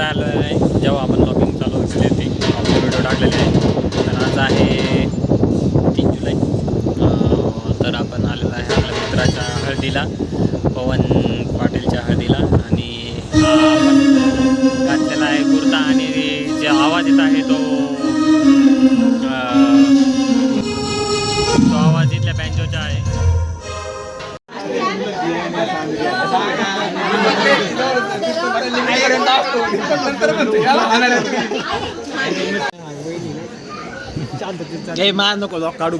टाकायला आलं आहे जेव्हा आपण ब्लॉगिंग चालू केले ते आपले व्हिडिओ टाकलेले आहे. तर आज आहे 3 जुलै. तर आपण आलेलो आहे आपल्या मित्राच्या हळदीला, पवन पाटीलच्या हळदीला. आणि आपण घातलेला आहे कुर्ता आणि जे आवाज येत आहे तो आवाज इथल्या बँजोचा आहे. मान नको लॉक काढू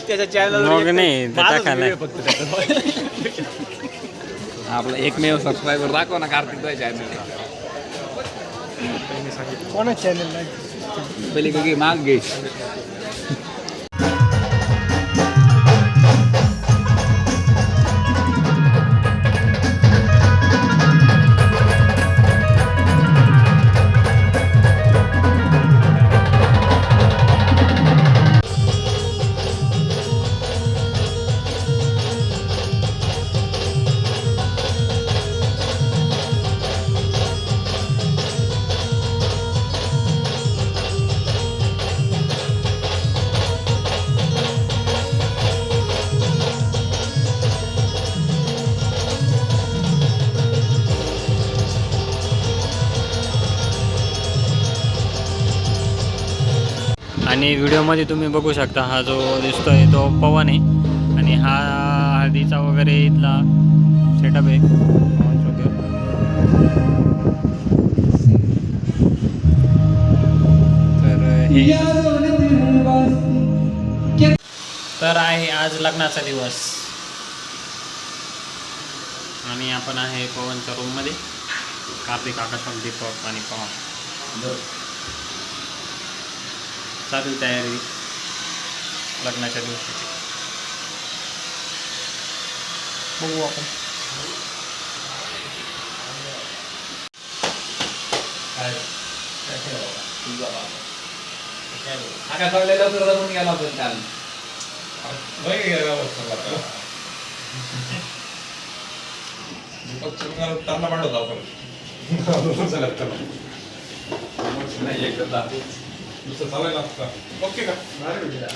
त्याच्या चॅनल नाही टाकायला आपला एकमेव सबस्क्रायबर दाखव ना कार्तिक चॅनल. कोणा चॅनल पहिले काही माग घे. आणि व्हिडिओमध्ये तुम्ही बघू शकता हा जो दिसतोय तो पवन आहे. आणि हा हळदीचा वगैरे इथला सेटअप आहे. तर आहे आज लग्नाचा दिवस आणि आपण आहे पवनच्या रूममध्ये. कार्तिक, आकाश, दीपक आणि पवन चालू तयारी लग्नाच्या दिवसाची. बघू आपण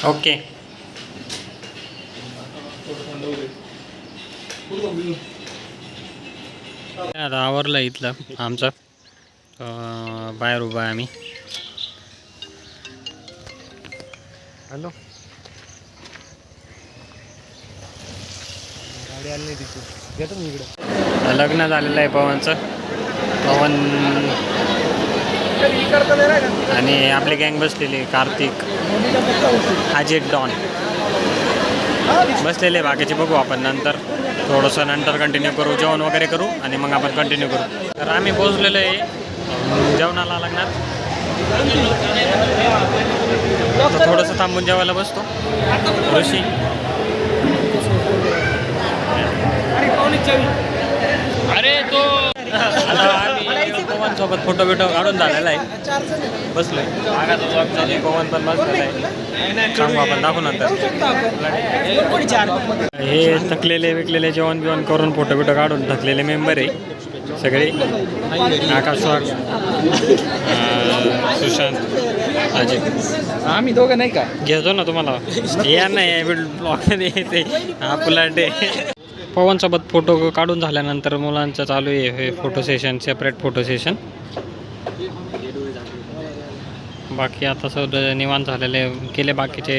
ओके. आता आवरलं इथलं आमचं. बाहेर उभा आहे आम्ही. हॅलो गाडी आली नाही तिची घेतो मी इकडं. लग्न झालेलं आहे पवनचं. पवन आणि आपली गँग बसलेली. कार्तिक, अजित, डॉन बसलेले. बाकीचे बघू आपण नंतर, थोडंसं नंतर कंटिन्यू करू. जेवण वगैरे करू आणि मग आपण कंटिन्यू करू. तर आम्ही पोहोचलेलो आहे जेवणाला लग्नात. थोडंसं थांबून जेवायला बसतो. ऋषी अरे तो आम्ही पवन सोबत फोटो बिटो काढून झालेला आहे. बसलोय पवन पण बसलेला आहे. सांगू आपण दाखवू नंतर. हे थकलेले विकलेले जेवण बिवण करून फोटो बिटो काढून थकलेले मेंबर आहे सगळे. आकाश, सुशांत, अजित. आम्ही दोघं नाही का घेतो ना तुम्हाला. या नाही ब्लॉगमध्ये येते हा पुलाटे. पवनसोबत फोटो काढून झाल्यानंतर मुलांचं चालू आहे हे photo session, separate photo session. बाकी आता सगळं निवांत झालेले केले. बाकीचे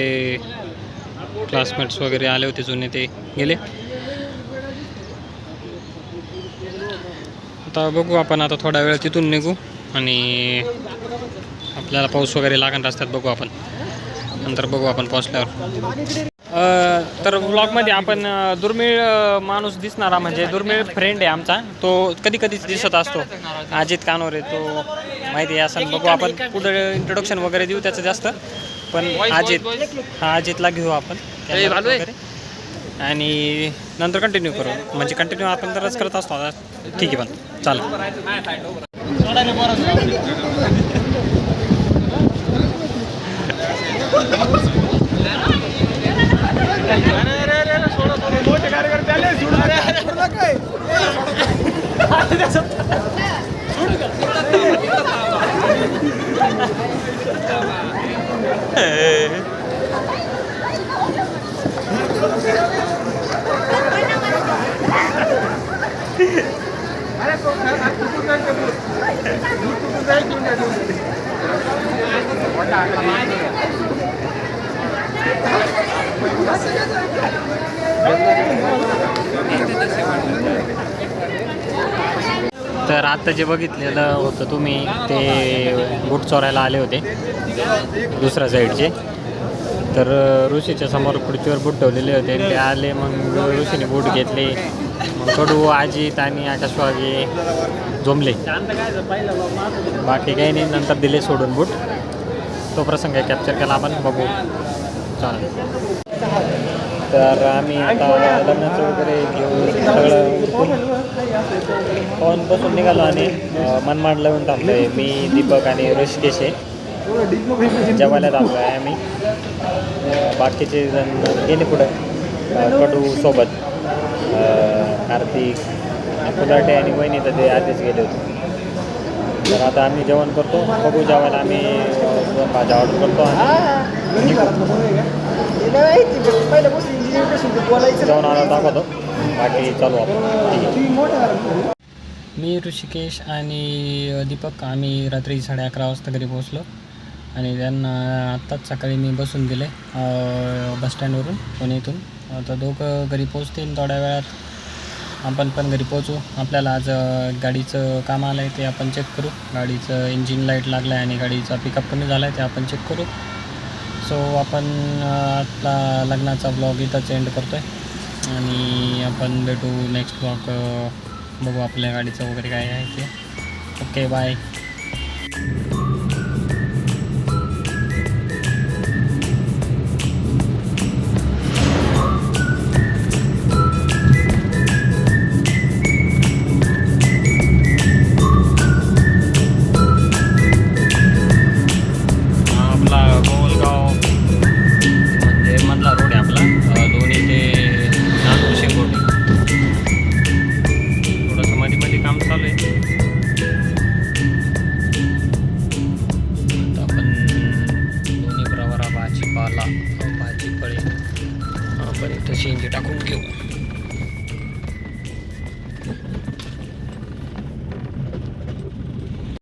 क्लासमेट्स वगैरे आले होते जुने, ते गेले. आता बघू आपण. आता थोडा वेळ तिथून निघू आणि आपल्याला पाऊस वगैरे लागण रस्त्यात. बघू आपण नंतर, बघू आपण पोहोचल्यावर. तर ब्लॉगमध्ये आपण दुर्मिळ माणूस दिसणारा, म्हणजे दुर्मिळ फ्रेंड आहे आमचा. तो कधी कधीच दिसत असतो. अजित कानोरे, तो माहिती आहे असं. बघू आपण पुढे इंट्रोडक्शन वगैरे देऊ त्याचं जास्त. पण अजितला घेऊ आपण आणि नंतर कंटिन्यू करू. म्हणजे कंटिन्यू आपण तरच करत असतो. ठीक आहे, पण चालेल. मोठे कार्यकर्ते आले. तर आत्ता जे बघितलेलं होतं तुम्ही ते बूट चोरायला आले होते दुसऱ्या साईडचे. तर ऋषीच्या समोर खुर्चीवर बूट ठेवलेले होते. ते आले, मग ऋषीने बूट घेतले. मग कडू, अजित आणि आकाशवागे जमले. बाकी काही नाही. नंतर दिले सोडून बूट. तो प्रसंग कॅप्चर केला आपण, बघू. चालेल. तर आम्ही आता लग्नाचं वगैरे घेऊन सगळं बसून निघालो आणि मनमाड लावून थांबलो आहे. मी, दीपक आणि ऋषिकेश आहे. जेवायला थांबलो आहे आम्ही. बाकीचे जण गेले पुढं कडू सोबत. कार्तिक, पुलाटे आणि वहिनी तर ते आधीच गेले होते. तर आता आम्ही जेवण करतो. बघू, जेवायला आम्ही भाज्या ऑर्डर करतो आणि जेवण आला दाखवतो. बाकी चालू आपण. मी, ऋषिकेश आणि दीपक आम्ही रात्री 11:30 वाजता घरी पोहोचलो. आणि त्यांना आत्ताच सकाळी मी बसून दिले बसस्टँडवरून पुण्यातून. आता दोघं घरी पोचतील थोड्या वेळात. आपण पण घरी पोचू. आपल्याला आज गाडीचं काम आलं आहे, ते आपण चेक करू. गाडीचं इंजिन लाईट लागलं आहे आणि गाडीचा पिकअप कमी झाला आहे, ते आपण चेक करू. सो आपण आपला लग्नाचा ब्लॉग इथंच एंड करतो आहे आणि आपण भेटू नेक्स्ट ब्लॉग. बघू आपल्या गाडीचं वगैरे काय आहे ते. Okay, bye. भाजी फळे आपण इथं शेंगे टाकून घेऊ.